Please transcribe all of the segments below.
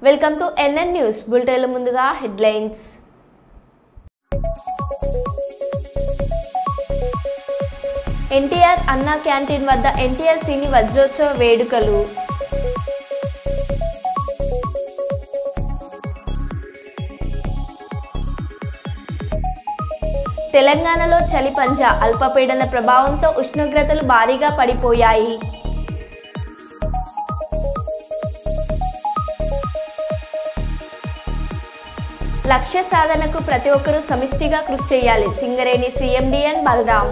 Welcome to NN news bulletin ముందుగా headlines. NTR అన్నా canteen వద్ద ఎన్టీఆర్ సినీ వజ్రోత్సవ వేడుకలు. తెలంగాణలో చలి పంజా, అల్పపీడన ప్రభావంతో ఉష్ణోగ్రతలు భారీగా పడిపోయాయి. లక్ష్య సాధనకు ప్రతి ఒక్కరూ సమిష్టిగా కృషి చేయాలి. సింగరేణి CMDN బలరాం.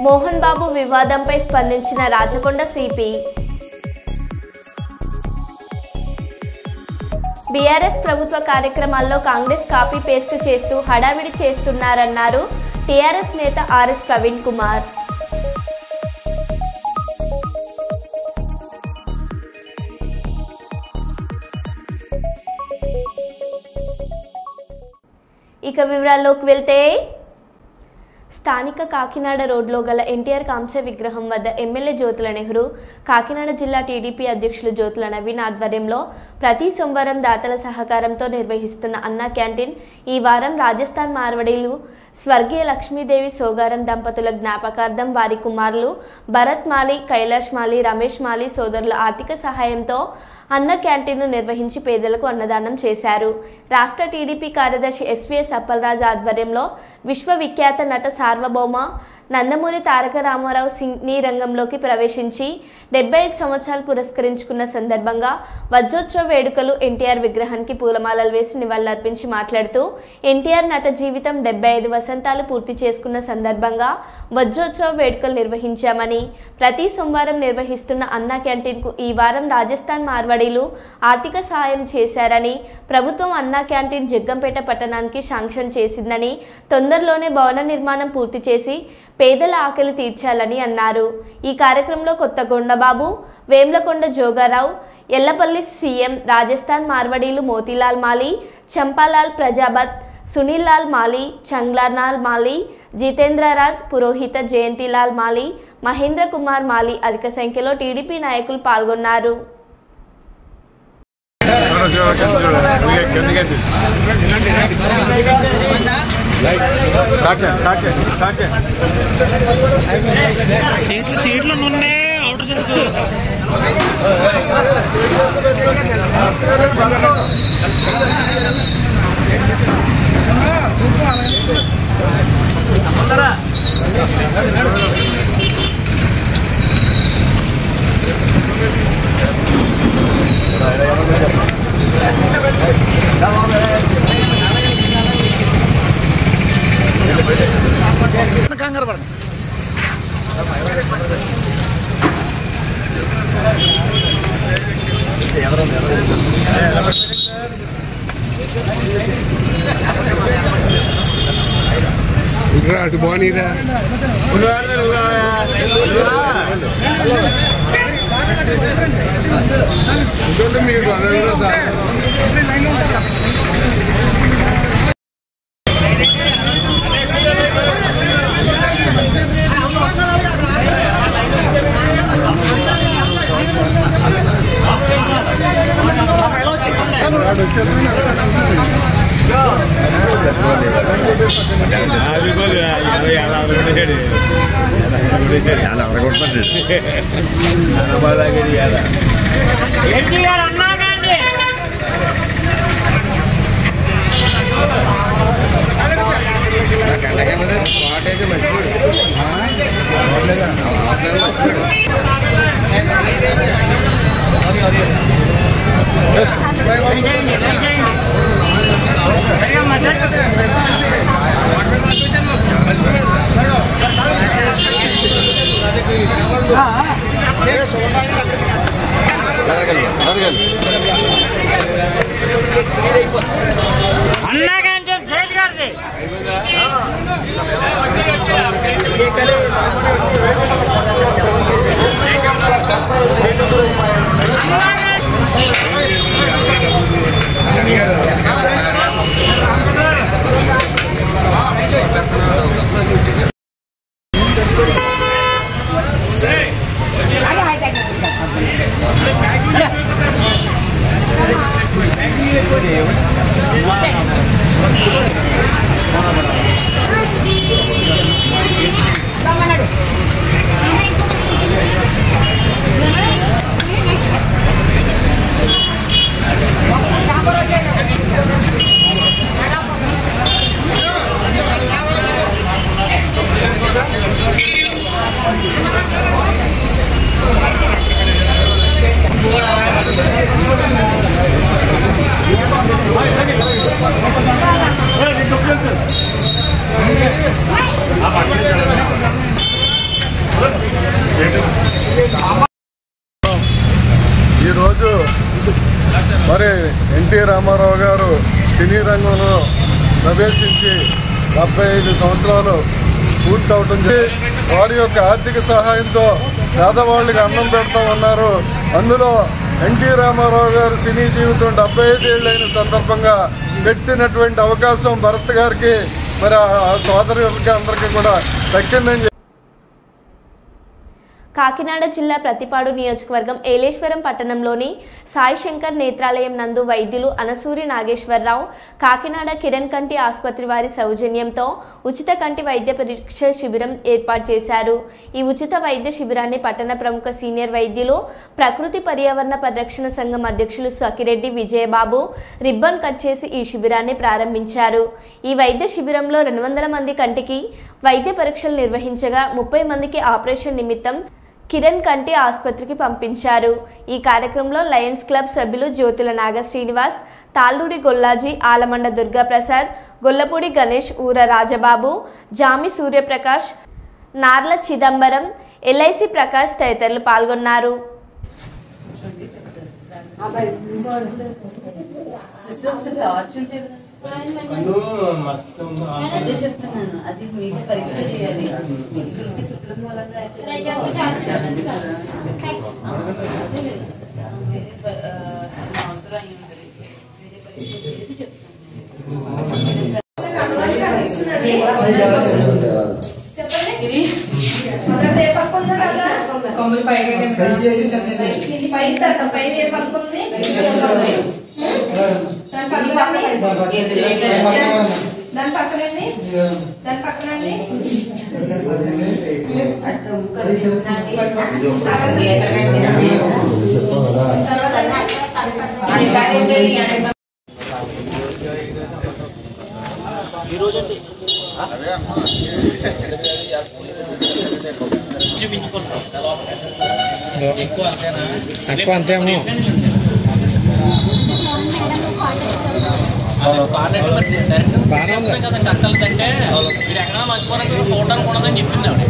మోహన్ బాబు వివాదంపై స్పందించిన రాచకొండ సిపి. బీఆర్ఎస్ ప్రభుత్వ కార్యక్రమాల్లో కాంగ్రెస్ కాపీ పేస్ట్ చేస్తూ హడావిడి చేస్తున్నారన్నారు టీఆర్ఎస్ నేత RS ప్రవీణ్ కుమార్. ఇక వివరాల్లోకి వెళ్తే, స్థానిక కాకినాడ రోడ్లో గల ఎన్టీఆర్ కాంస్య విగ్రహం వద్ద ఎమ్మెల్యే జ్యోతుల నెహ్రూ, కాకినాడ జిల్లా టీడీపీ అధ్యక్షులు జ్యోతుల నవీన్ ఆధ్వర్యంలో ప్రతి సోమవారం దాతల సహకారంతో నిర్వహిస్తున్న అన్నా క్యాంటీన్ ఈ వారం రాజస్థాన్ మార్వడీలు స్వర్గీయ లక్ష్మీదేవి సోగారం దంపతుల జ్ఞాపకార్థం వారి కుమారులు భరత్ మాలి, కైలాష్ మాలి, రమేష్ మాలి సోదరుల ఆర్థిక సహాయంతో అన్న క్యాంటీన్ను నిర్వహించి పేదలకు అన్నదానం చేశారు. రాష్ట్ర టీడీపీ కార్యదర్శి SVS అప్పలరాజు ఆధ్వర్యంలో విశ్వవిఖ్యాత నట సార్వభౌమ నందమూరి తారక రామారావు సినీ రంగంలోకి ప్రవేశించి 75 సంవత్సరాలు పురస్కరించుకున్న సందర్భంగా వజ్రోత్సవ వేడుకలు ఎన్టీఆర్ విగ్రహానికి పూలమాలలు వేసి నివాళులర్పించి మాట్లాడుతూ, ఎన్టీఆర్ నట జీవితం 75 వసంతాలు పూర్తి చేసుకున్న సందర్భంగా వజ్రోత్సవ వేడుకలు నిర్వహించామని, ప్రతి సోమవారం నిర్వహిస్తున్న అన్నా క్యాంటీన్కు ఈ వారం రాజస్థాన్ మార్వడీలు ఆర్థిక సహాయం చేశారని, ప్రభుత్వం అన్నా క్యాంటీన్ జగ్గంపేట పట్టణానికి శాంక్షన్ చేసిందని, తొందరలోనే భవన నిర్మాణం పూర్తి చేసి పేదల ఆకలి తీర్చాలని అన్నారు. ఈ కార్యక్రమంలో కొత్తగొండబాబు, వేమ్లకొండ జోగారావు, ఎల్లపల్లి CM, రాజస్థాన్ మార్వడీలు మోతీలాల్ మాలి, చంపాలాల్ ప్రజాపత్, సునీల్ లాల్ మాలి, చంగ్లాలాల్ మాలి, జితేంద్రరాజ్, పురోహిత జయంతిలాల్ మాలి, మహేంద్ర కుమార్ మాలి అధిక సంఖ్యలో టీడీపీ నాయకులు పాల్గొన్నారు. సీట్లు ఉన్నాయి అవుటర్ కంగారు పడ అటు బాగున్నాయిరా మీరు సార్ అన్నా క్యాంటీన్ చేతి గారిది మరి ఎన్టీ రామారావు గారు సినీ రంగంలో ప్రవేశించి 75 సంవత్సరాలు పూర్తవటం వారి యొక్క ఆర్థిక సహాయంతో పేదవాళ్ళకి అన్నం పెడతా ఉన్నారు. అందులో ఎన్టీ రామారావు గారు సినీ జీవితం 75 ఏళ్ళైన సందర్భంగా పెట్టినటువంటి అవకాశం భరత్ గారికి మరి ఆ సోదరులకి అందరికీ కూడా దక్కిందని. కాకినాడ జిల్లా ప్రతిపాడు నియోజకవర్గం ఏలేశ్వరం పట్టణంలోని సాయి శంకర్ నేత్రాలయం నందు వైద్యులు అనసూరి నాగేశ్వరరావు కాకినాడ కిరణ్ కంటి ఆసుపత్రి వారి సౌజన్యంతో ఉచిత కంటి వైద్య పరీక్ష శిబిరం ఏర్పాటు చేశారు. ఈ ఉచిత వైద్య శిబిరాన్ని పట్టణ ప్రముఖ సీనియర్ వైద్యులు ప్రకృతి పర్యావరణ పరిరక్షణ సంఘం అధ్యక్షులు సకిరెడ్డి విజయబాబు రిబ్బన్ కట్ చేసి ఈ శిబిరాన్ని ప్రారంభించారు. ఈ వైద్య శిబిరంలో 200 మంది కంటికి వైద్య పరీక్షలు నిర్వహించగా 30 మందికి ఆపరేషన్ నిమిత్తం కిరణ్ కంటి ఆసుపత్రికి పంపించారు. ఈ కార్యక్రమంలో లయన్స్ క్లబ్ సభ్యులు జ్యోతుల నాగ శ్రీనివాస్, తాళ్ళూరి గొల్లాజీ, ఆలమండ దుర్గాప్రసాద్, గొల్లపూడి గణేష్, ఊర రాజబాబు, జామి సూర్యప్రకాష్, నార్ల చిదంబరం, ఎల్ఐసి ప్రకాష్ తదితరులు పాల్గొన్నారు. అదే చెప్తున్నాను, అది మీకు పరీక్ష చేయాలి. ఇక్కడికి శుక్లం మూలంగా వేరే అవసరం అయి ఉంటుంది. వేరే పరీక్ష చేసి చెప్తున్నాను. దాని పక్కనండి ఎక్కువ అంతేమో అక్కలకంటే మీరు ఎక్కడ మర్చిపోవడానికి చూడడానికి ఉండదని చెప్పింది ఆవిడ.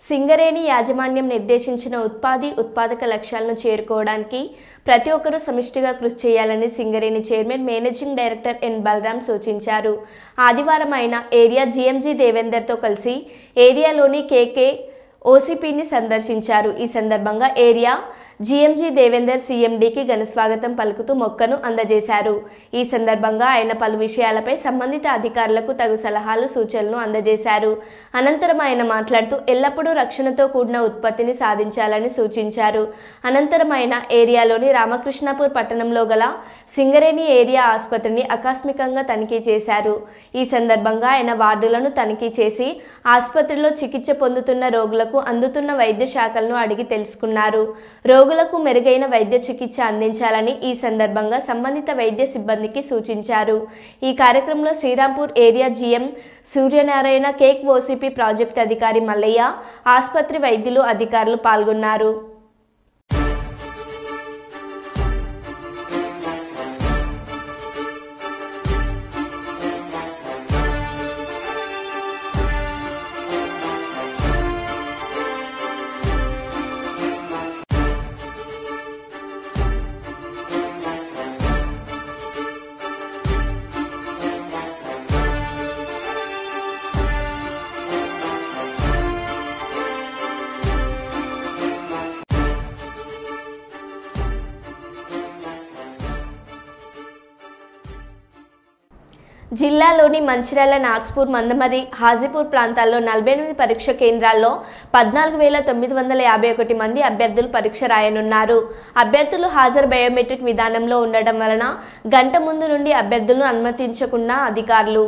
సింగరేణి యాజమాన్యం నిర్దేశించిన ఉత్పాదక లక్ష్యాలను చేరుకోవడానికి ప్రతి ఒక్కరూ సమిష్టిగా కృషి చేయాలని Singareni chairman managing director N Balram సూచించారు. ఆదివారం ఆయన ఏరియా జీఎంజీ దేవేందర్తో కలిసి ఏరియాలోని కేకే ఓసీపీని సందర్శించారు. ఈ సందర్భంగా ఏరియా జీఎంజీ దేవేందర్ సీఎండీకి ఘనస్వాగతం పలుకుతూ మొక్కను అందజేశారు. ఈ సందర్భంగా ఆయన పలు విషయాలపై సంబంధిత అధికారులకు తగు సలహాలు సూచనలు అందజేశారు. అనంతరం ఆయన మాట్లాడుతూ ఎల్లప్పుడూ రక్షణతో కూడిన ఉత్పత్తిని సాధించాలని సూచించారు. అనంతరం ఆయన ఏరియాలోని రామకృష్ణాపూర్ పట్టణంలో గల సింగరేణి ఏరియా ఆసుపత్రిని ఆకస్మికంగా తనిఖీ చేశారు. ఈ సందర్భంగా ఆయన వార్డులను తనిఖీ చేసి ఆసుపత్రిలో చికిత్స పొందుతున్న రోగులకు అందుతున్న వైద్య శాఖలను అడిగి తెలుసుకున్నారు. రోగులకు మెరుగైన వైద్య చికిత్స అందించాలని ఈ సందర్భంగా సంబంధిత వైద్య సిబ్బందికి సూచించారు. ఈ కార్యక్రమంలో Srirampur area GM Suryanarayana, cake OCP project అధికారి మల్లయ్య, ఆసుపత్రి వైద్యులు, అధికారులు పాల్గొన్నారు. జిల్లాలోని మంచిర్యాల, నార్స్పూర్, మందమరి, హాజీపూర్ ప్రాంతాల్లో 48 పరీక్ష కేంద్రాల్లో 14,951 మంది అభ్యర్థులు పరీక్ష రాయనున్నారు. అభ్యర్థులు హాజరు బయోమెట్రిక్ విధానంలో ఉండడం వలన గంట ముందు నుండి అభ్యర్థులను అనుమతించకుండా అధికారులు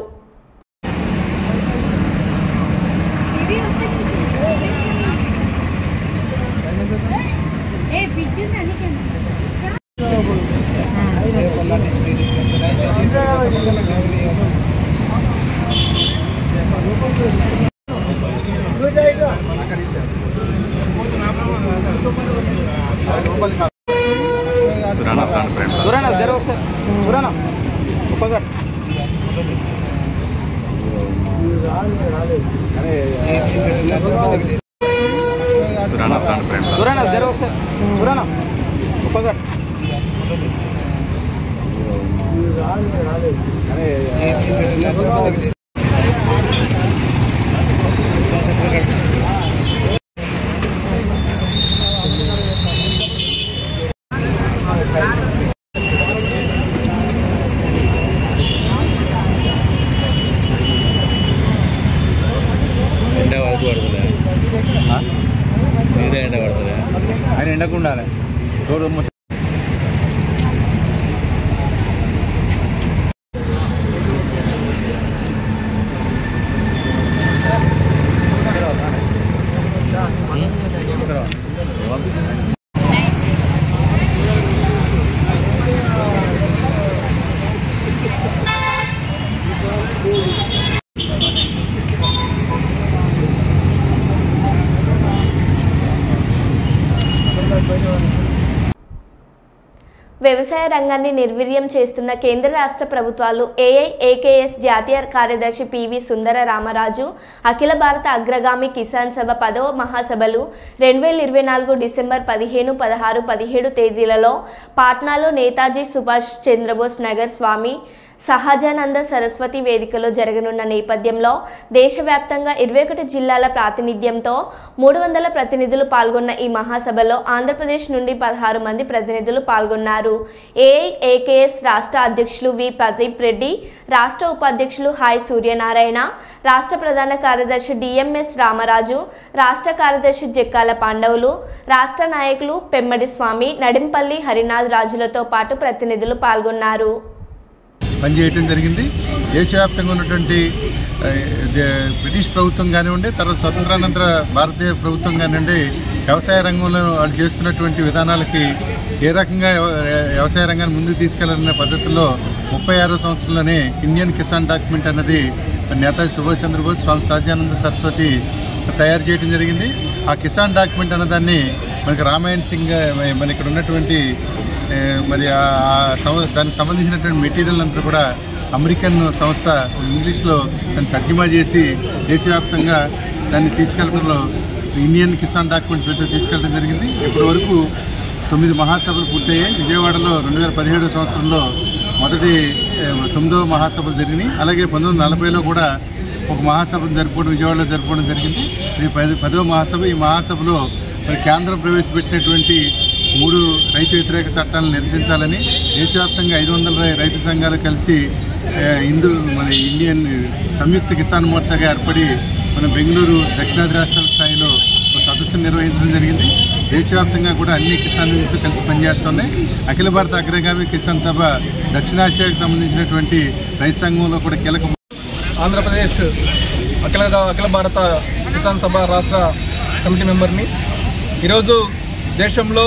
ఆయన ఎండకు ఉండాలి రోడ్డు వ్యవసాయ రంగాన్ని నిర్వీర్యం చేస్తున్న కేంద్ర రాష్ట్ర ప్రభుత్వాలు ఏఐఏకేఎస్ జాతీయ కార్యదర్శి పివి సుందర రామరాజు అఖిల భారత అగ్రగామి కిసాన్ సభ 10వ మహాసభలు 2024 డిసెంబర్ 15, 16, 17 తేదీలలో పాట్నాలో నేతాజీ సుభాష్ చంద్రబోస్ నగర్ స్వామి సహజానంద సరస్వతి వేదికలో జరగనున్న నేపథ్యంలో దేశవ్యాప్తంగా 21 జిల్లాల ప్రాతినిధ్యంతో 300 ప్రతినిధులు పాల్గొన్న ఈ మహాసభలో ఆంధ్రప్రదేశ్ నుండి 16 మంది ప్రతినిధులు పాల్గొన్నారు. ఏఐఏకేఎస్ రాష్ట్ర అధ్యక్షులు వి ప్రదీప్ రెడ్డి, రాష్ట్ర ఉపాధ్యక్షులు హాయ్ సూర్యనారాయణ, రాష్ట్ర ప్రధాన కార్యదర్శి డిఎంఎస్ రామరాజు, రాష్ట్ర కార్యదర్శి జక్కాల పాండవులు, రాష్ట్ర నాయకులు పెమ్మడి స్వామి, నడింపల్లి హరినాథ్ రాజులతో పాటు ప్రతినిధులు పాల్గొన్నారు. పనిచేయటం జరిగింది. దేశవ్యాప్తంగా ఉన్నటువంటి బ్రిటిష్ ప్రభుత్వం కానివ్వండి, తర్వాత స్వతంత్రానంతర భారతీయ ప్రభుత్వం కానివ్వండి, వ్యవసాయ రంగంలో వాళ్ళు చేస్తున్నటువంటి విధానాలకి ఏ రకంగా వ్యవసాయ రంగాన్ని ముందుకు తీసుకెళ్లాలనే పద్ధతుల్లో 36వ సంవత్సరంలోనే ఇండియన్ కిసాన్ డాక్యుమెంట్ అన్నది నేతాజీ సుభాష్ చంద్రబోస్, స్వామి సహజానంద సరస్వతి తయారు చేయడం జరిగింది. ఆ కిసాన్ డాక్యుమెంట్ అన్నదాన్ని మనకి రామాయణ్ సింగ్ మన ఇక్కడ ఉన్నటువంటి మరి దానికి సంబంధించినటువంటి మెటీరియల్ అంతా కూడా అమెరికన్ సంస్థ ఇంగ్లీష్లో దాన్ని తర్జుమా చేసి దేశవ్యాప్తంగా దాన్ని తీసుకెళ్లడంలో ఇండియన్ కిసాన్ డాక్యుమెంట్ పేరుతో తీసుకెళ్లడం జరిగింది. ఇప్పటి వరకు 9 మహాసభలు పూర్తయ్యాయి. విజయవాడలో 2017 సంవత్సరంలో మొదటి 9వ మహాసభలు జరిగినాయి. అలాగే 1940లో కూడా ఒక మహాసభను విజయవాడలో జరుపుకోవడం జరిగింది. ఇది 10వ మహాసభ. ఈ మహాసభలో మరి కేంద్రం ప్రవేశపెట్టినటువంటి 3 రైతు వ్యతిరేక చట్టాలను నిరసించాలని దేశవ్యాప్తంగా 500 రైతు సంఘాలు కలిసి మన ఇండియన్ సంయుక్త కిసాన్ మోర్చాగా ఏర్పడి మన బెంగళూరు దక్షిణాది రాష్ట్రాల స్థాయిలో ఒక సదస్సును నిర్వహించడం జరిగింది. దేశవ్యాప్తంగా కూడా అన్ని కిసాన్ యూనిట్స్ కలిసి పనిచేస్తున్నాయి. అఖిల భారత అగ్రగామి కిసాన్ సభ దక్షిణాసియాకు సంబంధించినటువంటి రైతు సంఘంలో కూడా కీలక. ఆంధ్రప్రదేశ్ అఖిల భారత కిసాన్ సభ రాష్ట్ర కమిటీ మెంబర్ని. ఈరోజు దేశంలో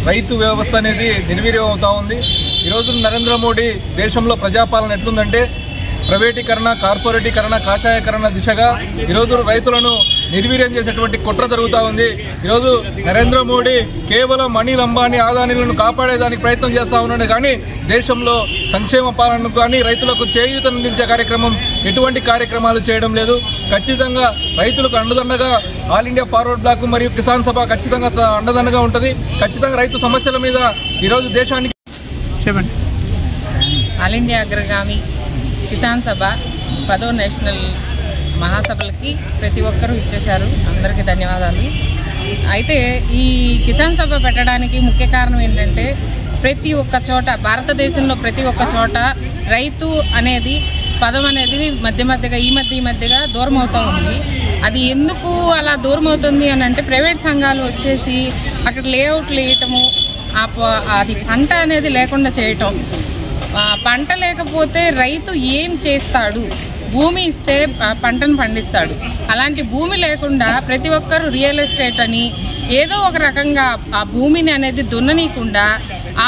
రైతు వ్యవస్థ అనేది నిర్వీర్యం అవుతా ఉంది. ఈరోజు నరేంద్ర మోడీ దేశంలో ప్రజాపాలన ఎట్లుందంటే ప్రైవేటీకరణ, కార్పొరేటీకరణ, కాషాయకరణ దిశగా ఈరోజు రైతులను నిర్వీర్యం చేసేటువంటి కుట్ర జరుగుతూ ఉంది. ఈరోజు నరేంద్ర మోడీ కేవలం అనిల్ అంబానీ, ఆదానీలను కాపాడేదానికి ప్రయత్నం చేస్తూ ఉన్నాడు. కానీ దేశంలో సంక్షేమ పాలనకు కానీ రైతులకు చేయూతనందించే కార్యక్రమం ఎటువంటి కార్యక్రమాలు చేయడం లేదు. ఖచ్చితంగా రైతులకు అండదండగా ఆల్ ఇండియా ఫార్వర్డ్ బ్లాక్ మరియు కిసాన్ సభ ఖచ్చితంగా అండదండగా ఉంటుంది. ఖచ్చితంగా రైతు సమస్యల మీద ఈరోజు దేశానికి చెప్పండి. ఆల్ ఇండియా అగ్రగామి కిసాన్ సభ 10వ నేషనల్ మహాసభలకి ప్రతి ఒక్కరూ ఇచ్చేశారు. అందరికీ ధన్యవాదాలు. అయితే ఈ కిసాన్ సభ పెట్టడానికి ముఖ్య కారణం ఏంటంటే ప్రతి ఒక్క చోట, భారతదేశంలో ప్రతి ఒక్క చోట రైతు అనేది పదం అనేది ఈ మధ్యగా దూరం అవుతూ ఉంది. అది ఎందుకు అలా దూరం అవుతుంది అని అంటే ప్రైవేట్ సంఘాలు వచ్చేసి అక్కడ లేఅవుట్లు వేయటము, అది పంట అనేది లేకుండా చేయటం. పంట లేకపోతే రైతు ఏం చేస్తాడు? భూమి ఇస్తే పంటను పండిస్తాడు. అలాంటి భూమి లేకుండా ప్రతి ఒక్కరు రియల్ ఎస్టేట్ అని ఏదో ఒక రకంగా ఆ భూమిని అనేది దున్ననీయకుండా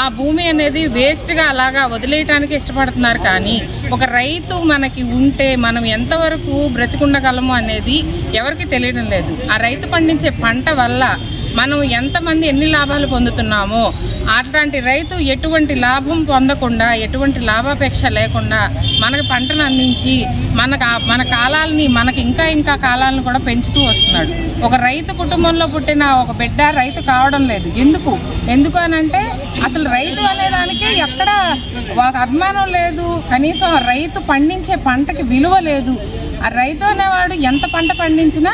ఆ భూమి అనేది వేస్ట్గా అలాగా వదిలేయటానికి ఇష్టపడుతున్నారు. కానీ ఒక రైతు మనకి ఉంటే మనం ఎంతవరకు బ్రతికుండగలము అనేది ఎవరికి తెలియడం లేదు. ఆ రైతు పండించే పంట వల్ల మనం ఎంతమంది ఎన్ని లాభాలు పొందుతున్నామో అట్లాంటి రైతు ఎటువంటి లాభం పొందకుండా ఎటువంటి లాభాపేక్ష లేకుండా మనకు పంటను అందించి మన కాలాలని మనకి ఇంకా కాలాలను కూడా పెంచుతూ వస్తున్నాడు. ఒక రైతు కుటుంబంలో పుట్టిన ఒక బిడ్డ రైతు కావడం లేదు. ఎందుకు అనంటే అసలు రైతు అనేదానికి ఎక్కడ ఒక అభిమానం లేదు. కనీసం రైతు పండించే పంటకి విలువ లేదు. ఆ రైతు అనేవాడు ఎంత పంట పండించినా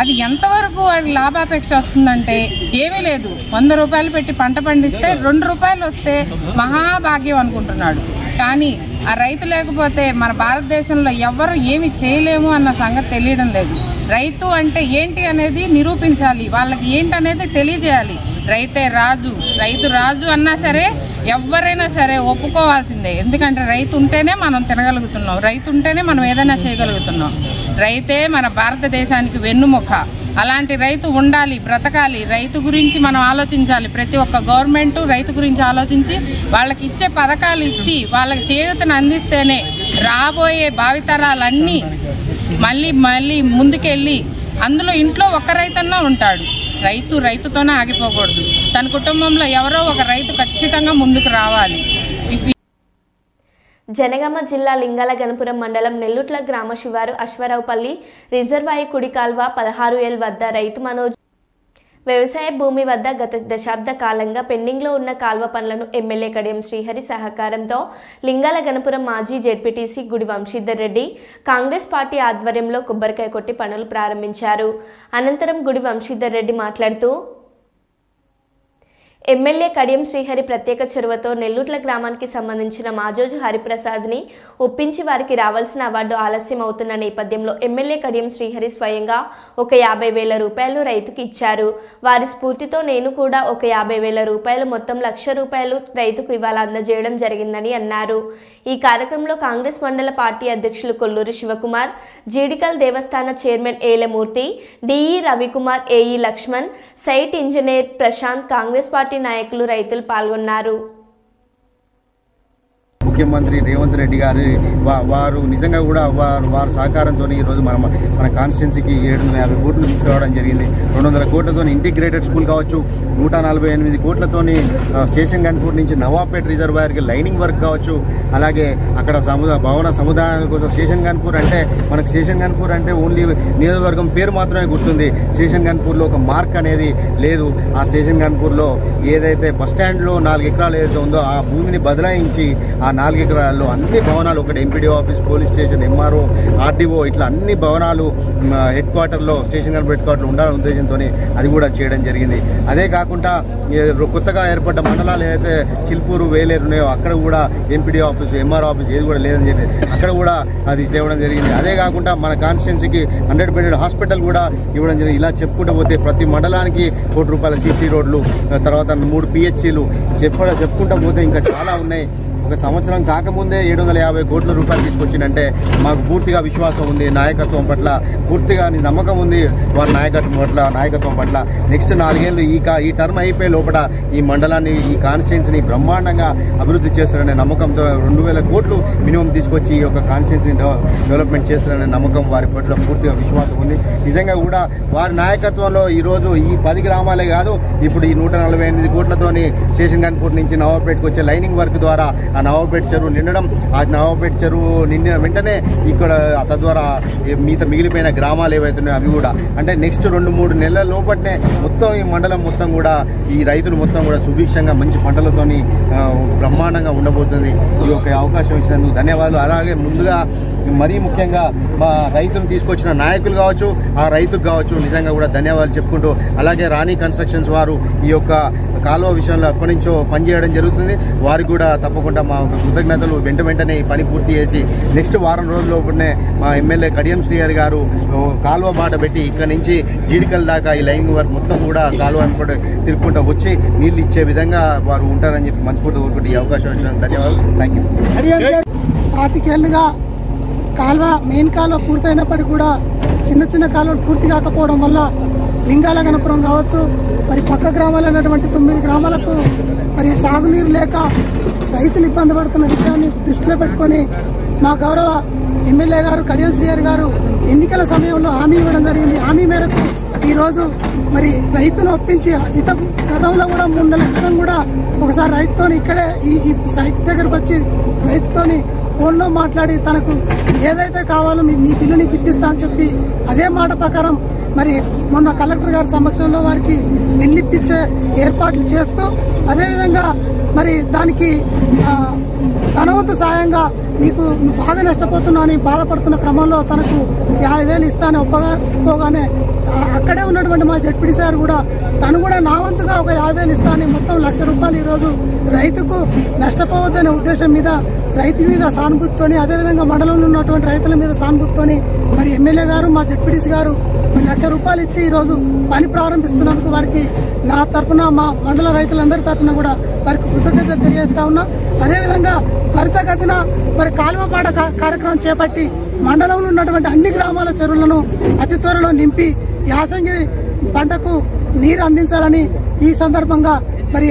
అది ఎంతవరకు వాడికి లాభాపేక్ష వస్తుందంటే ఏమీ లేదు. 100 రూపాయలు పెట్టి పంట పండిస్తే 2 రూపాయలు వస్తే మహాభాగ్యం అనుకుంటున్నాడు. కానీ ఆ రైతు లేకపోతే మన భారతదేశంలో ఎవరు ఏమి చేయలేము అన్న సంగతి తెలియడం లేదు. రైతు అంటే ఏంటి అనేది నిరూపించాలి, వాళ్ళకి ఏంటనేది తెలియజేయాలి. రైతే రాజు, రైతు రాజు అన్నా సరే ఎవరైనా సరే ఒప్పుకోవాల్సిందే. ఎందుకంటే రైతు ఉంటేనే మనం తినగలుగుతున్నాం, రైతు ఉంటేనే మనం ఏదైనా చేయగలుగుతున్నాం. రైతే మన భారతదేశానికి వెన్నుముక. అలాంటి రైతు ఉండాలి, బ్రతకాలి. రైతు గురించి మనం ఆలోచించాలి. ప్రతి ఒక్క గవర్నమెంట్ రైతు గురించి ఆలోచించి వాళ్ళకి ఇచ్చే పథకాలు ఇచ్చి వాళ్ళకి చేయూతను అందిస్తేనే రాబోయే భావితరాలన్నీ మళ్ళీ ముందుకెళ్ళి అందులో ఇంట్లో ఒక్క రైతన్నా ఉంటాడు. రైతుతోనే ఆగిపోకూడదు. తన కుటుంబంలో ఎవరో ఒక రైతు ఖచ్చితంగా ముందుకు రావాలి. జనగామ జిల్లా లింగాల గణపురం మండలం నెల్లుట్ల గ్రామ శివారు అశ్వరావుపల్లి రిజర్వాయర్ కుడి కాల్వ 16L వద్ద రైతు మనోజ్ వ్యవసాయ భూమి వద్ద గత దశాబ్ద కాలంగా పెండింగ్లో ఉన్న కాల్వ పనులను ఎమ్మెల్యే కడియం శ్రీహరి సహకారంతో లింగాల గణపురం మాజీ జెడ్పీటీసీ గుడి వంశీధర్ రెడ్డి కాంగ్రెస్ పార్టీ ఆధ్వర్యంలో కొబ్బరికాయ కొట్టి పనులు ప్రారంభించారు. అనంతరం గుడి వంశీధర్ రెడ్డి మాట్లాడుతూ ఎమ్మెల్యే కడియం శ్రీహరి ప్రత్యేక చొరవతో నెల్లూట్ల గ్రామానికి సంబంధించిన మాజోజు హరిప్రసాద్ని ఒప్పించి వారికి రావాల్సిన అవార్డు ఆలస్యం అవుతున్న నేపథ్యంలో ఎమ్మెల్యే కడియం శ్రీహరి స్వయంగా ఒక 50,000 రూపాయలు రైతుకు ఇచ్చారు. వారి స్ఫూర్తితో నేను కూడా ఒక 50,000 రూపాయలు మొత్తం 1,00,000 రూపాయలు రైతుకు ఇవాళ అందజేయడం జరిగిందని అన్నారు. ఈ కార్యక్రమంలో కాంగ్రెస్ మండల పార్టీ అధ్యక్షులు కొల్లూరి శివకుమార్, జీడికల్ దేవస్థాన chairman Elamurthy, DE Ravikumar, AE Laxman, site engineer Prashanth, Congress party నాయకులు రైతులు పాల్గొన్నారు. ముఖ్యమంత్రి రేవంత్ రెడ్డి గారు వారు నిజంగా కూడా వారి సహకారంతో ఈరోజు మన కాన్స్టిట్యున్సీకి 750 కోట్లు తీసుకురావడం జరిగింది. 200 కోట్లతో ఇంటిగ్రేటెడ్ స్కూల్ కావచ్చు, 148 కోట్లతోని స్టేషన్ గన్పూర్ నుంచి నవాబ్పేట్ రిజర్వాయర్కి లైనింగ్ వర్క్ కావచ్చు. అలాగే అక్కడ భవన సముదాయాల కోసం స్టేషన్ గన్పూర్ అంటే మనకు స్టేషన్ గన్పూర్ అంటే ఓన్లీ నియోజకవర్గం పేరు మాత్రమే గుర్తుంది. స్టేషన్ గన్పూర్లో ఒక మార్క్ అనేది లేదు. ఆ స్టేషన్ గన్పూర్లో ఏదైతే బస్ స్టాండ్లో 4 ఎకరాలు ఏదైతే ఉందో ఆ భూమిని బదలాయించి ఆ 4 ఎకరాల్లో అన్ని భవనాలు, ఒకటి MPDO office, police station, MRO, RDO, ఇట్లా అన్ని భవనాలు హెడ్ క్వార్టర్లో స్టేషన్ గన్పూర్ హెడ్ క్వార్టర్లో ఉండాలనే ఉద్దేశంతో అది కూడా చేయడం జరిగింది. అదే కాకుండా కొత్తగా ఏర్పడ్డ మండలాలు ఏదైతే చిల్పూరు, వేలేరు ఉన్నాయో అక్కడ కూడా ఎంపీడీఓ ఆఫీస్, ఎంఆర్ఓ ఆఫీస్ ఏది కూడా లేదని చెప్పి అక్కడ కూడా అది తేవడం జరిగింది. అదే కాకుండా మన కాన్స్టిట్యున్సీకి 100 బెడెడ్ హాస్పిటల్ కూడా ఇవ్వడం జరిగింది. ఇలా చెప్పుకుంటూ పోతే ప్రతి మండలానికి ₹1 కోటి సీసీ రోడ్లు, తర్వాత 3 PHCలు చెప్పుకుంటూ పోతే ఇంకా చాలా ఉన్నాయి. ఒక సంవత్సరం కాకముందే 750 కోట్ల రూపాయలు తీసుకొచ్చిందంటే మాకు పూర్తిగా విశ్వాసం ఉంది. నాయకత్వం పట్ల పూర్తిగా నమ్మకం ఉంది. వారి నాయకత్వం పట్ల నెక్స్ట్ 4 ఏళ్ళు ఈ టర్మ్ అయిపోయే లోపల ఈ మండలాన్ని, ఈ కాన్స్టిట్యున్సీని బ్రహ్మాండంగా అభివృద్ధి చేస్తారనే నమ్మకంతో 2,000 కోట్లు మినిమం తీసుకొచ్చి ఈ యొక్క కాన్స్టిట్యున్సీని డెవలప్మెంట్ చేస్తారనే నమ్మకం వారి పట్ల పూర్తిగా విశ్వాసం ఉంది. నిజంగా కూడా వారి నాయకత్వంలో ఈరోజు ఈ 10 గ్రామాలే కాదు, ఇప్పుడు ఈ 148 కోట్లతోని స్టేషన్ గన్పూర్ నుంచి నవాబ్పేటకు వచ్చే లైనింగ్ వర్క్ ద్వారా ఆ నవాబ్పేట చెరువు నిండడం, ఆ నవాబ్పేట చెరువు నిండిన వెంటనే ఇక్కడ తద్వారా మిగిలిపోయిన గ్రామాలు ఏవైతున్నాయో అవి కూడా అంటే నెక్స్ట్ 2-3 నెలల లోపట్నే మొత్తం ఈ మండలం మొత్తం కూడా ఈ రైతులు మొత్తం కూడా సుభిక్షంగా మంచి పంటలతోని బ్రహ్మాండంగా ఉండబోతుంది. ఈ యొక్క అవకాశం ఇచ్చినందుకు ధన్యవాదాలు. అలాగే ముందుగా మరీ ముఖ్యంగా మా రైతులు తీసుకొచ్చిన నాయకులు కావచ్చు, ఆ రైతుకు కావచ్చు నిజంగా కూడా ధన్యవాదాలు చెప్పుకుంటూ, అలాగే రాణి కన్స్ట్రక్షన్స్ వారు ఈ యొక్క కాలువ విషయంలో ఎప్పటి నుంచో పనిచేయడం జరుగుతుంది. వారికి కూడా తప్పకుండా మా కృతజ్ఞతలు. వెంటనే ఈ పని పూర్తి చేసి నెక్స్ట్ వారం రోజుల లోపలనే మా ఎమ్మెల్యే కడియం శ్రీహరి గారు కాలువ బాట పెట్టి ఇక్కడ నుంచి జీడికల్ దాకా ఈ లైన్ వర్క్ మొత్తం కూడా కాలువ వెంపటి తిరుక్కుంటూ వచ్చి నీళ్లు ఇచ్చే విధంగా వారు ఉంటారని చెప్పి మనస్ఫూర్తి కోరుకుంటే ఈ అవకాశం ఇచ్చినందుకు ధన్యవాదాలు. Thank you. 25 ఏళ్లుగా కాలువ మెయిన్ కాలువ పూర్తయినప్పటికీ కూడా చిన్న కాలువలు పూర్తి కాకపోవడం వల్ల లింగాల గణపురం కావచ్చు, మరి పక్క గ్రామాలైనటువంటి 9 గ్రామాలకు మరి సాగునీరు లేక రైతులు ఇబ్బంది పడుతున్న విషయాన్ని దృష్టిలో పెట్టుకుని మా గౌరవ ఎమ్మెల్యే గారు కడియం శ్రీహరి గారు ఎన్నికల సమయంలో హామీ ఇవ్వడం జరిగింది. హామీ మేరకు ఈరోజు మరి రైతును ఒప్పించి ఇంత గతంలో కూడా 3 నెలల క్రితం కూడా ఒకసారి రైతుతోని ఇక్కడే ఈ సైట్ దగ్గరకు వచ్చి రైతుతోని ఫోన్లో మాట్లాడి తనకు ఏదైతే కావాలో నీ బిల్లు నీకు ఇప్పిస్తా అని చెప్పి అదే మాట ప్రకారం మరి మొన్న కలెక్టర్ గారి సమక్షంలో వారికి బిల్లు ఇప్పించే ఏర్పాట్లు చేస్తూ అదేవిధంగా మరి దానికి ధనవంతు సాయంగా నీకు బాగా నష్టపోతున్నా అని బాధపడుతున్న క్రమంలో తనకు 50,000 ఇస్తానని ఒప్పుకోగానే అక్కడే ఉన్నటువంటి మా జడ్పీడీ సార్ కూడా తను కూడా నా వంతుగా ఒక 50,000 ఇస్తానని మొత్తం ₹1,00,000 ఈరోజు రైతుకు నష్టపోవద్దనే ఉద్దేశం మీద రైతు మీద సానుభూతితోని అదేవిధంగా మండలంలో ఉన్నటువంటి రైతుల మీద సానుభూతితోని మరి ఎమ్మెల్యే గారు మా జడ్పీడీసీ గారు ₹1,00,000 ఇచ్చి ఈరోజు పని ప్రారంభిస్తున్నందుకు వారికి నా తరఫున మా మండల రైతులందరి తరఫున కూడా వారికి కృతజ్ఞతలు తెలియజేస్తా ఉన్నా. అదేవిధంగా త్వరితగతిన మరి కాలువపాట కార్యక్రమం చేపట్టి మండలంలో ఉన్నటువంటి అన్ని గ్రామాల చెరువులను అతి త్వరలో నింపి యాసంగి పంటకు నీరు అందించాలని ఈ సందర్భంగా మరి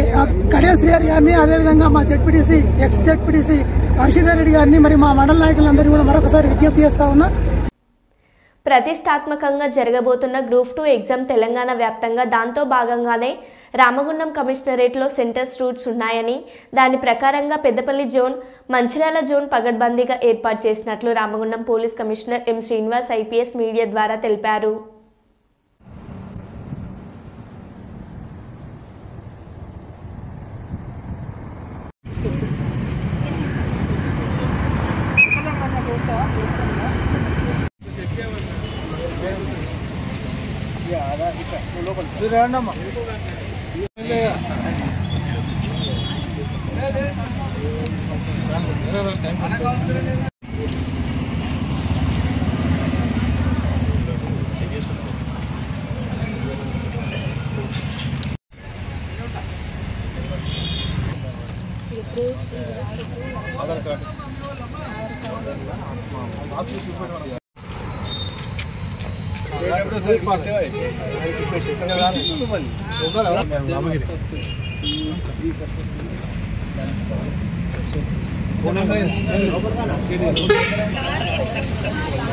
కడియ శ్రీహరి గారిని అదేవిధంగా మా ZPTC X ZPTC Vamshidhar Reddy గారిని మరి మా మండల నాయకులందరినీ కూడా మరొకసారి విజ్ఞప్తి చేస్తా ఉన్నా. ప్రతిష్టాత్మకంగా జరగబోతున్న గ్రూప్ 2 ఎగ్జామ్ తెలంగాణ వ్యాప్తంగా దాంతో భాగంగానే రామగుండం కమిషనరేట్లో సెంటర్స్ రూట్స్ ఉన్నాయని దాని ప్రకారంగా పెద్దపల్లి జోన్ మంచిర్యాల జోన్ పగడ్బందీగా ఏర్పాటు చేసినట్లు Ramagundam police commissioner M Srinivas IPS media ద్వారా తెలిపారు. ఆధార్ కార్డు లోపల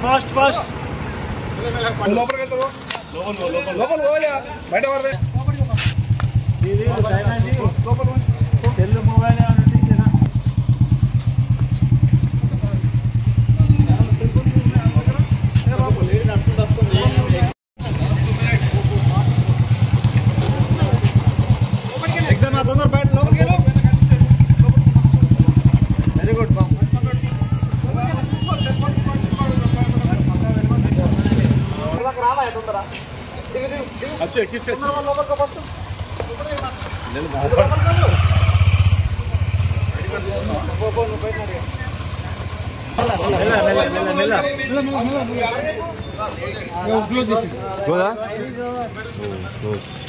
ఫాస్ట్ ఫాస్ట్ లోపలికి వెళ్తారు లోపల పోయా బయట సెల్ మొబైల్ ఎగ్జామ్ తొందర బయట లోపలికి వెరీ గుడ్ రావా తొందర अच्छा किस लोगों का फर्स्ट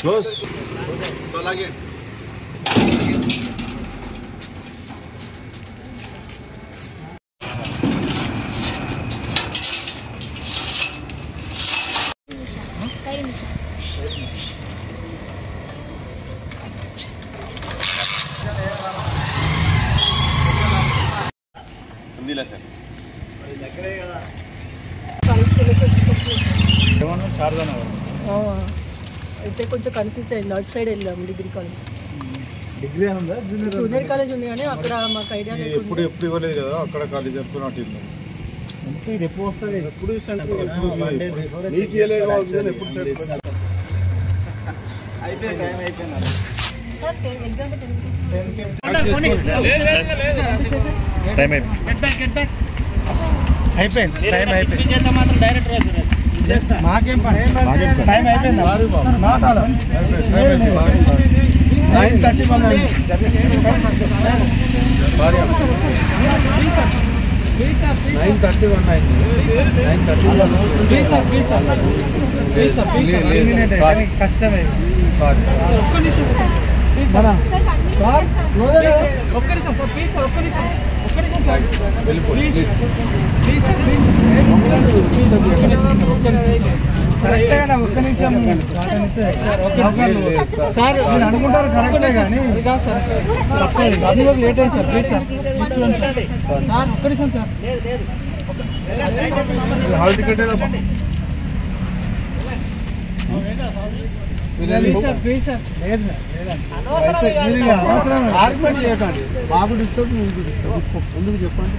क्लोज అయితే కొంచెం కన్ఫ్యూజ్ అయ్యింది. అవుట్ సైడ్ వెళ్ళాము డిగ్రీ కాలేజ్. డిగ్రీ ఉందా జూనియర్ కాలేజ్ ఉంది కానీ అక్కడ మాకు ఐడియా లేదు. ఎప్పుడు ఇవ్వలేదు కదా అక్కడ కాలేజ్ ఎప్పుడు ఇది ఎప్పుడు వస్తుంది ఎప్పుడు అయిపోయింది టైం అయిపోయింది మాత్రం డైరెక్ట్ మాకేం టైం అయిపోయింది 9:31 కష్టమే ఒక్క నిమిషం సార్ అనుకుంటారు కరెక్టే కానీ లేట్ అయింది సార్ ప్లీజ్ సార్ సార్ ఒక్క నిమిషం sir hall ticket please sir argument చేయకండి మాకు డిస్టర్బ్ మీకు డిస్టర్బ్ ఎందుకు చెప్పండి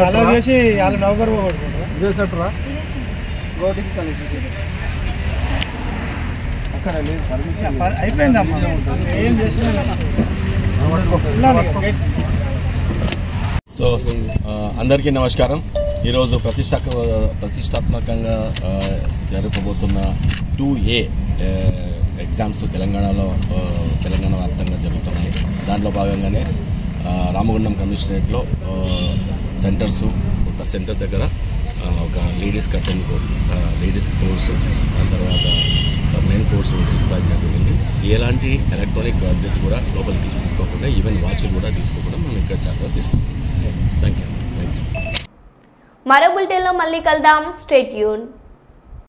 అలా చేసి వాళ్ళ నౌకర్ చేసేటరా అయిపోయిందమ్మా ఏం చేస్తున్నా. సో అందరికీ నమస్కారం. ఈరోజు ప్రతిష్టాత్మకంగా జరగబోతున్న 2A ఎగ్జామ్స్ తెలంగాణ వ్యాప్తంగా జరుగుతున్నాయి. దాంట్లో భాగంగానే రామగుండం కమిషనరేట్లో ఒక సెంటర్ దగ్గర ఒక లేడీస్ కోర్సు, దాని తర్వాత మెయిన్ ఫోర్స్ డిప్లాయ్ జరిగింది. ఎలాంటి ఎలక్ట్రానిక్ గాడ్జెట్స్ కూడా లోపలికి తీసుకోకుండా, ఈవెన్ వాచ్లు కూడా తీసుకోకుండా మనం ఇక్కడ జాగ్రత్త తీసుకుంటాం. Thank you. మరో బులెటిన్లో మళ్ళీ కలుద్దాం. Stay tune.